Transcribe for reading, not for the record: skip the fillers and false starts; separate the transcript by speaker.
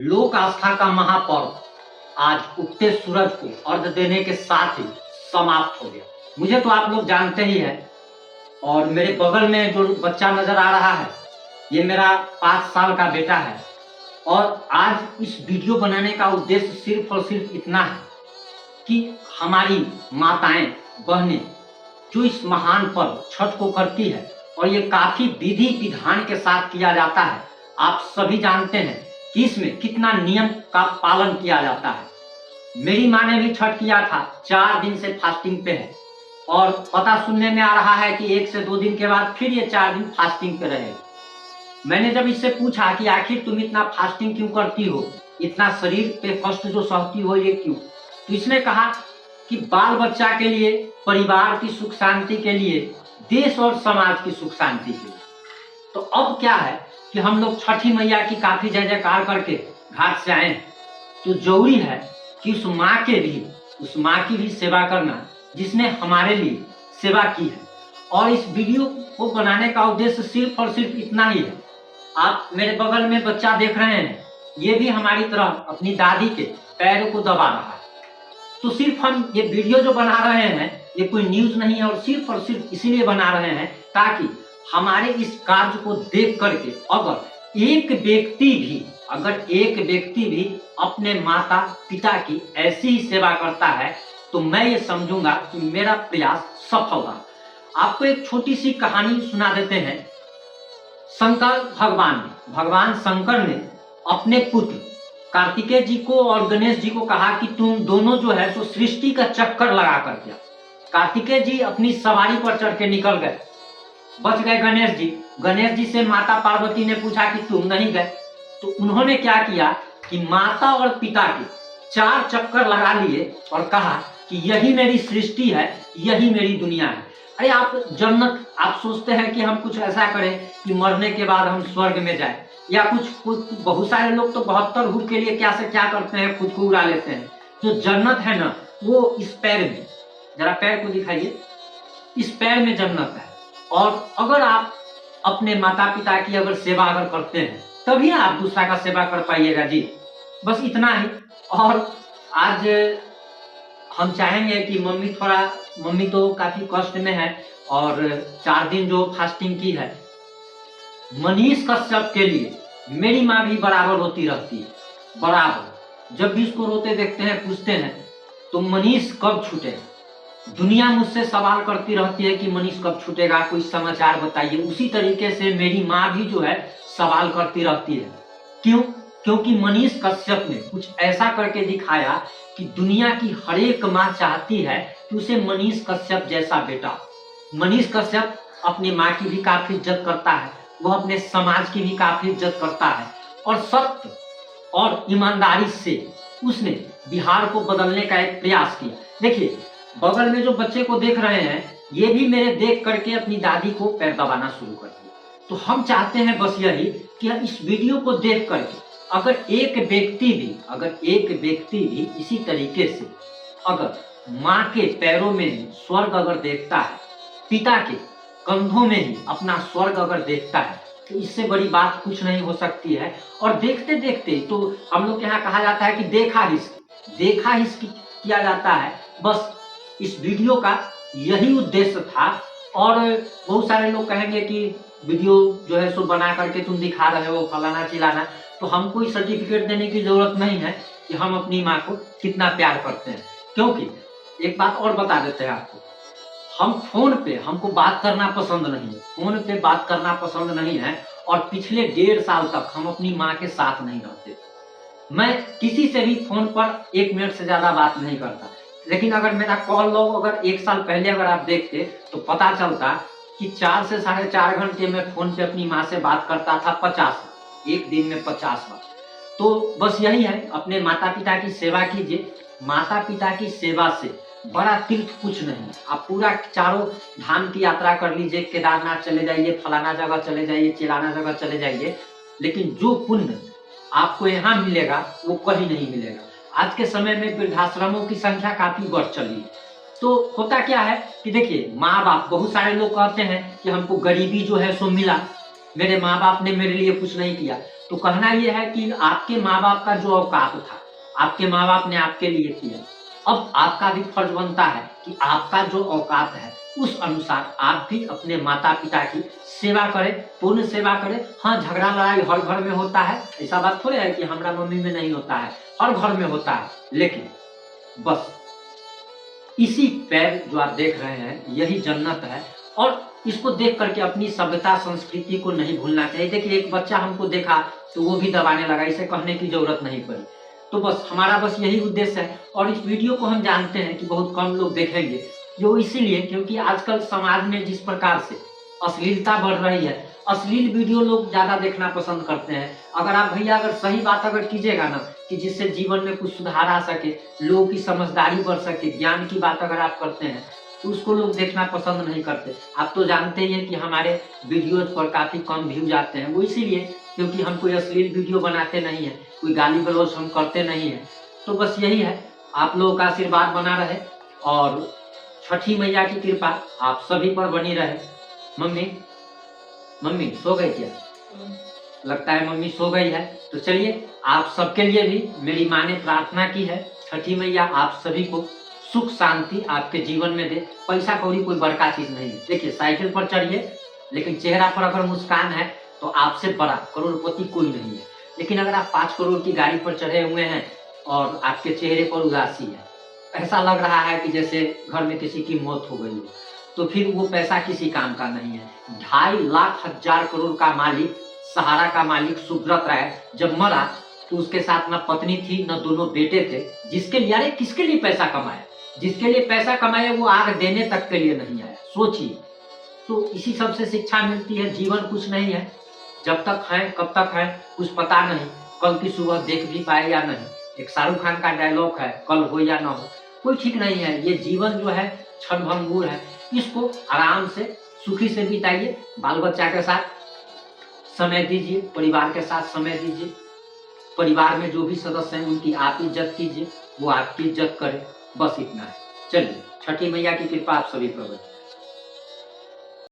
Speaker 1: लोक आस्था का महापर्व आज उगते सूरज को अर्घ देने के साथ ही समाप्त हो गया। मुझे तो आप लोग जानते ही हैं और मेरे बगल में जो बच्चा नजर आ रहा है ये मेरा 5 साल का बेटा है। और आज इस वीडियो बनाने का उद्देश्य सिर्फ और सिर्फ इतना है कि हमारी माताएं बहनें जो इस महान पर्व छठ को करती है और ये काफी विधि विधान के साथ किया जाता है। आप सभी जानते हैं कि इसमें कितना नियम का पालन किया जाता है। मेरी माँ ने भी छठ किया था, 4 दिन से फास्टिंग पे है और पता सुनने में आ रहा है कि 1 से 2 दिन के बाद फिर ये 4 दिन फास्टिंग पे रहेगी। मैंने जब इससे पूछा कि आखिर तुम इतना फास्टिंग क्यों करती हो, इतना शरीर पे कष्ट जो सहती हो ये क्यों, तो इसने कहा कि बाल बच्चा के लिए, परिवार की सुख शांति के लिए, देश और समाज की सुख शांति के लिए। तो अब क्या है कि हम लोग छठी मैया की काफी जय जयकार करके घाट से आए हैं, तो जरूरी है कि उस माँ की भी सेवा करना जिसने हमारे लिए सेवा की है। और इस वीडियो को बनाने का उद्देश्य सिर्फ और सिर्फ इतना ही है। आप मेरे बगल में बच्चा देख रहे हैं, ये भी हमारी तरह अपनी दादी के पैरों को दबा रहा है। तो सिर्फ हम ये वीडियो जो बना रहे हैं ये कोई न्यूज नहीं है और सिर्फ इसीलिए बना रहे हैं ताकि हमारे इस कार्य को देख करके अगर एक व्यक्ति भी अपने माता पिता की ऐसी ही सेवा करता है तो मैं ये समझूंगा कि मेरा प्रयास सफल रहा। आपको एक छोटी सी कहानी सुना देते हैं। भगवान शंकर ने अपने पुत्र कार्तिकेय जी को और गणेश जी को कहा कि तुम दोनों जो है सो सृष्टि का चक्कर लगा कर दिया। कार्तिकेय जी अपनी सवारी पर चढ़ के निकल गए, बच गए गणेश जी से माता पार्वती ने पूछा कि तुम नहीं गए, तो उन्होंने क्या किया कि माता और पिता के 4 चक्कर लगा लिए और कहा कि यही मेरी सृष्टि है, यही मेरी दुनिया है। अरे आप सोचते हैं कि हम कुछ ऐसा करें कि मरने के बाद हम स्वर्ग में जाए, या कुछ बहुत सारे लोग तो 72 हुर के लिए क्या से क्या करते हैं, खुद को उड़ा लेते हैं। जो जन्नत है ना वो इस पैर में, जरा पैर को दिखाइए, इस पैर में जन्नत है। और अगर आप अपने माता पिता की अगर सेवा करते हैं तभी आप दूसरा का सेवा कर पाइएगा जी। बस इतना ही। और आज हम चाहेंगे कि मम्मी तो काफी कष्ट में है और 4 दिन जो फास्टिंग की है, मनीष कश्यप के लिए मेरी माँ भी बराबर रोती रहती है, बराबर। जब भी उसको रोते देखते हैं पूछते हैं तो मनीष कब छूटेगा। दुनिया मुझसे सवाल करती रहती है कि मनीष कब छूटेगा, कोई समाचार बताइए। उसी तरीके से मेरी माँ भी जो है सवाल करती रहती है। क्यों? क्योंकि मनीष कश्यप ने कुछ ऐसा करके दिखाया कि दुनिया की हर एक माँ चाहती है कि उसे मनीष कश्यप जैसा बेटा। मनीष कश्यप अपनी माँ की भी काफी इज्जत करता है, वो अपने समाज की भी काफी इज्जत करता है और सत्य और ईमानदारी से उसने बिहार को बदलने का एक प्रयास किया। देखिए बगल में जो बच्चे को देख रहे हैं ये भी मेरे देख करके अपनी दादी को पैर दबाना शुरू कर दिया। तो हम चाहते हैं बस यही कि इस वीडियो को देख करके अगर एक व्यक्ति भी इसी तरीके से अगर माँ के पैरों में ही स्वर्ग अगर देखता है, पिता के कंधों में ही अपना स्वर्ग अगर देखता है, तो इससे बड़ी बात कुछ नहीं हो सकती है। और देखते देखते तो हम लोग यहाँ कहा जाता है कि देखा हिस्की किया जाता है। बस इस वीडियो का यही उद्देश्य था। और बहुत सारे लोग कहेंगे कि वीडियो जो है सो बना करके तुम दिखा रहे हो फलाना चिलाना, तो हमको कोई सर्टिफिकेट देने की जरूरत नहीं है कि हम अपनी माँ को कितना प्यार करते हैं। क्योंकि एक बात और बता देते हैं आपको, हम हमको बात करना पसंद नहीं है, फोन पे बात करना पसंद नहीं है। और पिछले 1.5 साल तक हम अपनी माँ के साथ नहीं रहते। मैं किसी से भी फोन पर 1 मिनट से ज्यादा बात नहीं करता। लेकिन अगर मेरा कॉल लॉग अगर 1 साल पहले अगर आप देखते तो पता चलता कि 4 से 4.5 घंटे में फोन पे अपनी माँ से बात करता था 50 बार, एक दिन में 50 बार। तो बस यही है, अपने माता पिता की सेवा कीजिए। माता पिता की सेवा से बड़ा तीर्थ कुछ नहीं है। आप पूरा चारों धाम की यात्रा कर लीजिए, केदारनाथ चले जाइए, फलाना जगह चले जाइए, चिलाना जगह चले जाइए, लेकिन जो पुण्य आपको यहाँ मिलेगा वो कहीं नहीं मिलेगा। आज के समय में वृद्धाश्रमों की संख्या काफी बढ़ चली है। तो होता क्या है कि देखिए माँ बाप, बहुत सारे लोग कहते हैं कि हमको गरीबी जो है सो मिला, मेरे माँ बाप ने मेरे लिए कुछ नहीं किया। तो कहना यह है कि आपके माँ बाप का जो औकात था, आपके माँ बाप ने आपके लिए किया, अब आपका भी फर्ज बनता है कि आपका जो औकात है उस अनुसार आप भी अपने माता पिता की सेवा करें, पूर्ण सेवा करें। हाँ, झगड़ा लड़ाई हर घर में होता है, ऐसा बात थोड़े है कि हमारा मम्मी में नहीं होता है, हर घर में होता है। लेकिन बस इसी पैर जो आप देख रहे हैं यही जन्नत है, और इसको देख करके अपनी सभ्यता संस्कृति को नहीं भूलना चाहिए। देखिए, एक बच्चा हमको देखा तो वो भी दबाने लगा, इसे कहने की जरूरत नहीं पड़ी। तो बस हमारा बस यही उद्देश्य है, और इस वीडियो को हम जानते हैं कि बहुत कम लोग देखेंगे, जो इसीलिए क्योंकि आजकल समाज में जिस प्रकार से अश्लीलता बढ़ रही है, अश्लील वीडियो लोग ज्यादा देखना पसंद करते हैं। अगर आप भैया अगर सही बात अगर कीजिएगा ना कि जिससे जीवन में कुछ सुधार आ सके, लोगों की समझदारी बढ़ सके, ज्ञान की बात अगर आप करते हैं तो उसको लोग देखना पसंद नहीं करते। आप तो जानते ही हैं कि हमारे वीडियोज पर काफी कम व्यूज आते हैं, वो इसीलिए क्योंकि हम कोई अश्लील वीडियो बनाते नहीं है, कोई गाली गलौज हम करते नहीं है। तो बस यही है, आप लोगों का आशीर्वाद बना रहे और छठी मैया की कृपा आप सभी पर बनी रहे। मम्मी मम्मी सो गई क्या? लगता है मम्मी सो गई है। तो चलिए, आप सबके लिए भी मेरी माँ ने प्रार्थना की है, छठी मैया आप सभी को सुख शांति आपके जीवन में दे। पैसा कौड़ी कोई बड़का चीज नहीं है। देखिए, साइकिल पर चढ़िए लेकिन चेहरा पर अगर मुस्कान है तो आपसे बड़ा करोड़पति कोई नहीं है। लेकिन अगर आप 5 करोड़ की गाड़ी पर चढ़े हुए हैं और आपके चेहरे पर उदासी है, ऐसा लग रहा है कि जैसे घर में किसी की मौत हो गई हो, तो फिर वो पैसा किसी काम का नहीं है। 2.5 लाख 1000 करोड़ का मालिक, सहारा का मालिक सुब्रत राय जब मरा तो उसके साथ न पत्नी थी न दोनों बेटे थे, जिसके लिए, अरे किसके लिए पैसा कमाया, जिसके लिए पैसा कमाया वो आग देने तक के लिए नहीं आया। सोचिए, तो इसी सबसे शिक्षा मिलती है, जीवन कुछ नहीं है, जब तक है कब तक है कुछ पता नहीं, कल की सुबह देख भी पाए या नहीं। एक शाहरुख खान का डायलॉग है, कल हो या ना हो कोई ठीक नहीं है। ये जीवन जो है क्षणभंगुर है, इसको आराम से सुखी से बिताइए, बाल बच्चा के साथ समय दीजिए, परिवार के साथ समय दीजिए, परिवार में जो भी सदस्य हैं उनकी आप इज्जत कीजिए, वो आपकी इज्जत करें, बस इतना है। चलिए, छठी मैया की कृपा आप सभी पर बने।